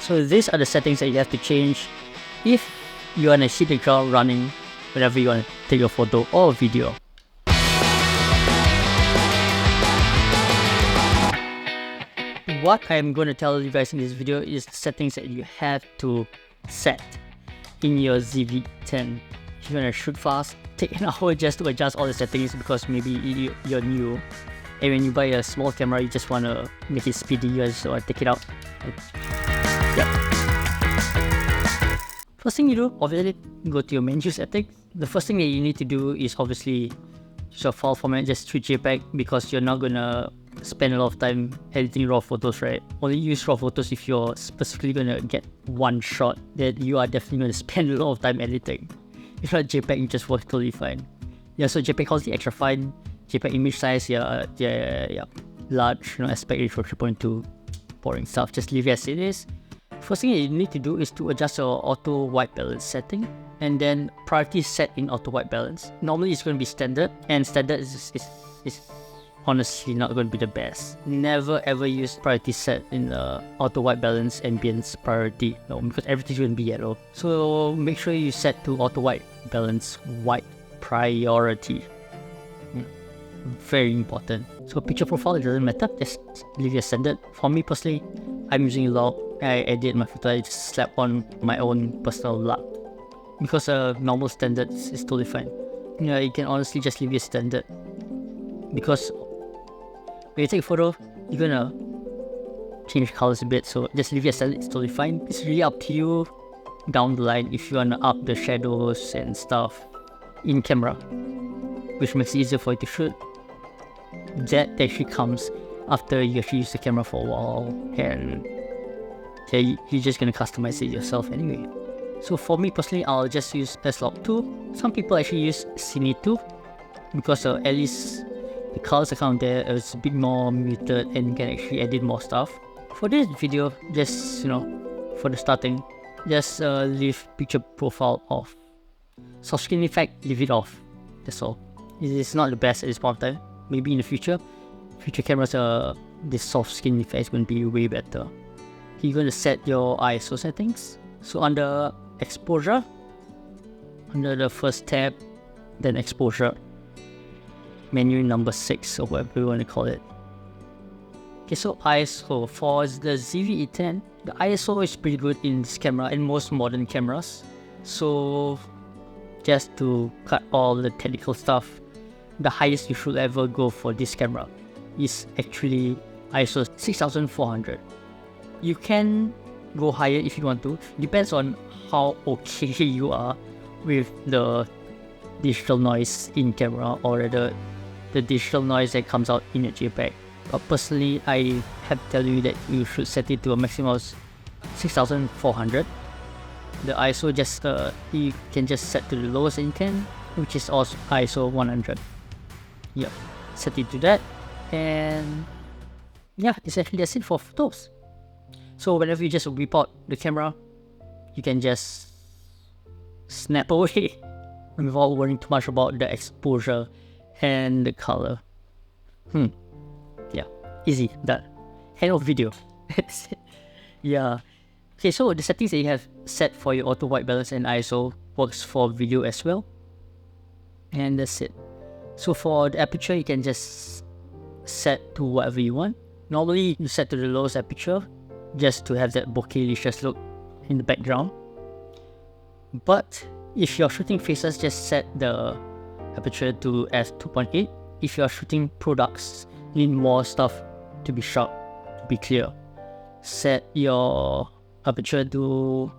So these are the settings that you have to change if you want to hit the ground running whenever you want to take a photo or video. What I'm going to tell you guys in this video is the settings that you have to set in your ZV-E10. If you want to shoot fast, take an hour just to adjust all the settings because maybe you're new. And when you buy a small camera, you just want to make it speedy, you just want to take it out. Yep. First thing you do, obviously, go to your menu settings. The first thing that you need to do is obviously use your file format, just choose JPEG because you're not gonna spend a lot of time editing raw photos, right? Only use raw photos if you're specifically gonna get one shot that you are definitely gonna spend a lot of time editing. If not JPEG, it just works totally fine. Yeah, so JPEG quality extra fine. JPEG image size, yeah, large, aspect ratio 3.2, boring stuff. Just leave it as it is. First thing you need to do is to adjust your auto white balance setting, and then priority set in auto white balance. Normally it's going to be standard, and standard is honestly not going to be the best. Never ever use priority set in auto white balance ambience priority, no, because everything's going to be yellow. So make sure you set to auto white balance white priority. Very important. So picture profile, it doesn't matter, just leave it as standard. For me personally, I'm using log. I edit my photo, I just slap on my own personal log because normal standard is totally fine. You can honestly just leave it standard because when you take a photo, you're gonna change colors a bit, so just leave it as standard, it's totally fine. It's really up to you down the line if you wanna up the shadows and stuff in camera, which makes it easier for you to shoot. That actually comes after you actually use the camera for a while, and you're just gonna customize it yourself anyway. So for me personally, I'll just use S-Log 2. Some people actually use Cine 2 because at least the colors account there is a bit more muted and you can actually edit more stuff. For this video, just for the starting, just leave picture profile off. Soft skin effect, leave it off. That's all. It's not the best at this point of time. Maybe in the future cameras, this soft skin effect is going to be way better. You're going to set your ISO settings. So under exposure, under the first tab, then exposure, menu number 6 or whatever you want to call it. Okay, so ISO for the ZV-E10, the ISO is pretty good in this camera and most modern cameras. So just to cut all the technical stuff, the highest you should ever go for this camera is actually ISO 6400. You can go higher if you want to. Depends on how okay you are with the digital noise in camera or the digital noise that comes out in a JPEG. But personally, I have to tell you that you should set it to a maximum of 6400. The ISO just you can just set to the lowest you can, which is also ISO 100. Yep, set it to that, and yeah, essentially that's it for photos. So whenever you just whip out the camera, you can just snap away without worrying too much about the exposure and the color. Yeah, easy, done. End of video. Yeah. Okay, so the settings that you have set for your auto white balance and ISO works for video as well. And that's it. So for the aperture, you can just set to whatever you want. Normally, you set to the lowest aperture just to have that bokeh-licious look in the background. But if you're shooting faces, just set the aperture to f2.8. If you're shooting products, you need more stuff to be sharp, to be clear. Set your aperture to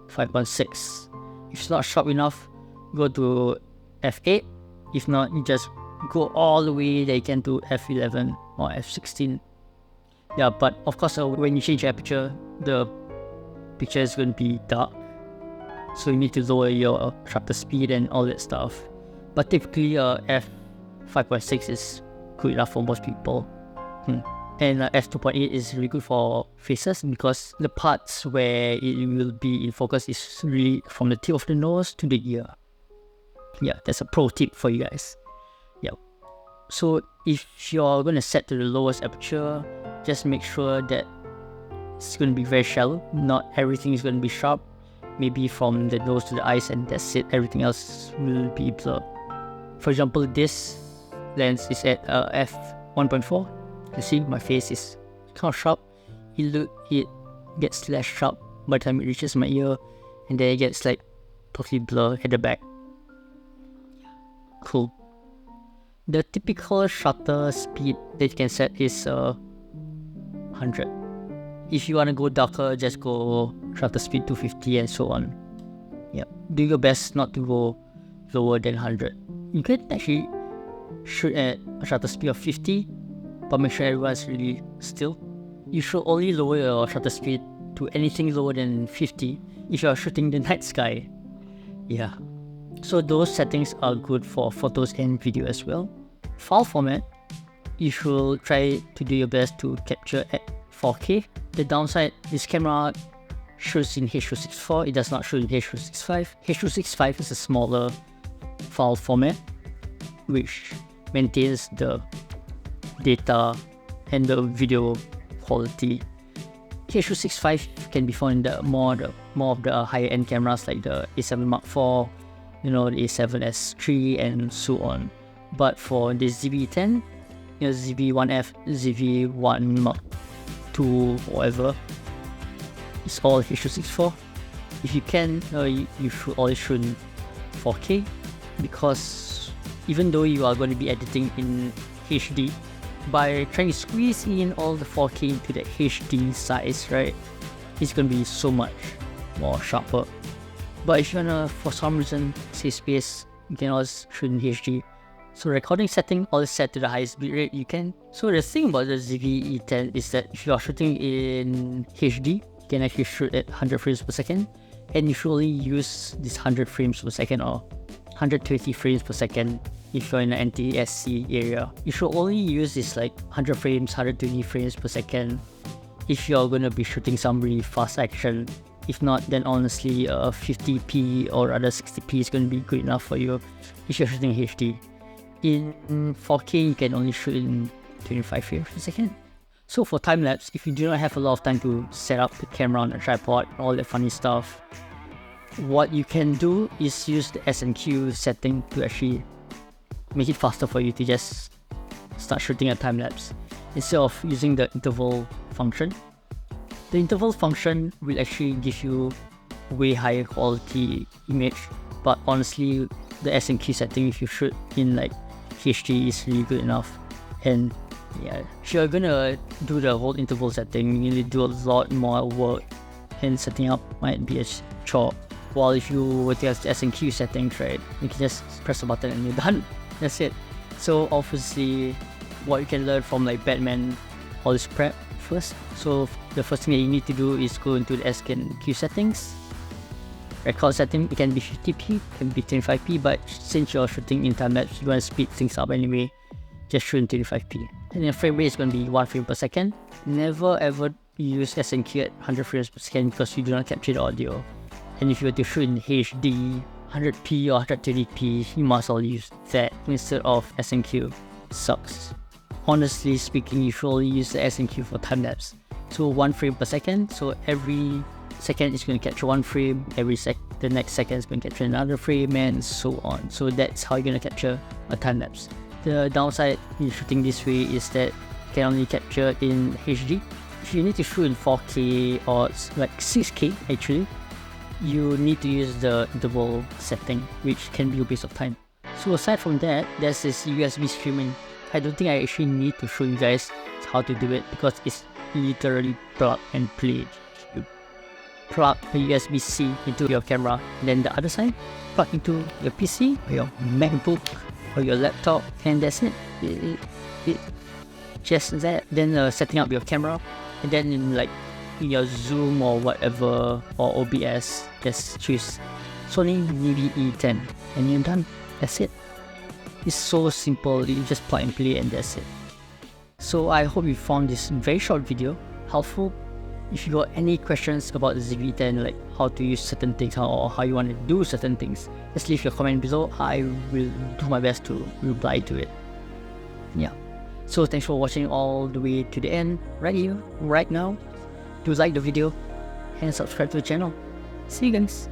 5.6. If it's not sharp enough, go to f8. If not, you just go all the way that you can to f11 or f16. Yeah, but of course, when you change aperture, the picture is going to be dark, so you need to lower your shutter speed and all that stuff. But typically, f5.6 is good enough for most people. And f2.8 is really good for faces because the parts where it will be in focus is really from the tip of the nose to the ear. Yeah, that's a pro tip for you guys. Yeah. So if you're going to set to the lowest aperture, just make sure that it's going to be very shallow. Not everything is going to be sharp. Maybe from the nose to the eyes and that's it. Everything else will be blur. For example, this lens is at f1.4. You see my face is kind of sharp. It gets less sharp by the time it reaches my ear, and then it gets like totally blur at the back. Cool. The typical shutter speed that you can set is 100. If you want to go darker, just go shutter speed 250 and so on. Yeah, do your best not to go lower than 100. You can actually shoot at a shutter speed of 50, but make sure everyone's really still. You should only lower your shutter speed to anything lower than 50 if you are shooting the night sky. Yeah, so those settings are good for photos and video as well. File format, you should try to do your best to capture at 4K. The downside, this camera shoots in H.264, it does not shoot in H.265. H.265 is a smaller file format which maintains the data and the video quality. H.265 can be found in more of the higher end cameras like the A7 Mark IV, the A7S III and so on. But for the ZV-E10, ZV-1F, ZV-1 Mark II, whatever, it's all H.264. If you can, you should always shoot in 4K, because even though you are going to be editing in HD, by trying to squeeze in all the 4K into the HD size, right, it's going to be so much more sharper. But if you wanna, for some reason, save space, you can always shoot in HD. So recording setting, always set to the highest bitrate you can. So the thing about the ZV-E10 is that if you are shooting in HD, you can actually shoot at 100 frames per second, and you should only use this 100 frames per second or 120 frames per second if you're in an NTSC area. You should only use this like 100 frames, 120 frames per second if you're going to be shooting some really fast action. If not, then honestly 50p or rather 60p is going to be good enough for you if you're shooting HD. In 4K, you can only shoot in 25 frames per second. So for time-lapse, if you do not have a lot of time to set up the camera on a tripod, all that funny stuff, what you can do is use the S&Q setting to actually make it faster for you to just start shooting a time-lapse instead of using the interval function. The interval function will actually give you way higher quality image, but honestly the S&Q setting, if you shoot in like HD, is really good enough. And yeah, if you're gonna do the whole interval setting, you need to do a lot more work, and setting up might be a chore. While if you were to have the S&Q settings, right, you can just press a button and you're done. That's it. So obviously what you can learn from like Batman, all this prep first. So the first thing that you need to do is go into the S&Q settings. Record setting, it can be 50p, it can be 25p, but since you're shooting in time-lapse, you want to speed things up anyway, just shoot in 25p. And then frame rate is going to be 1 frame per second. Never ever use S&Q at 100 frames per second because you do not capture the audio. And if you were to shoot in HD, 100p or 130p, you must all use that instead of S&Q. Sucks. Honestly speaking, you should only use the S&Q for time-lapse. So 1 frame per second, so every second is going to capture 1 frame, the next second is going to capture another frame, and so on. So that's how you're going to capture a time-lapse. The downside in shooting this way is that you can only capture in HD. If you need to shoot in 4K or like 6K actually, you need to use the interval setting, which can be a waste of time. So aside from that, there's this USB streaming. I don't think I actually need to show you guys how to do it because it's literally plug and play. You plug a USB-C into your camera, and then the other side, plug into your PC or your MacBook or your laptop, and that's it. Just that. Then setting up your camera, and then in your Zoom or whatever, or OBS, just choose Sony ZV-E10 and you're done. That's it. It's so simple, you just plug and play and that's it. So I hope you found this very short video helpful. If you got any questions about the ZV-E10, like how to use certain things or how you want to do certain things, just leave your comment below. I will do my best to reply to it. Yeah. So thanks for watching all the way to the end right here, right now. do like the video and subscribe to the channel. See you guys.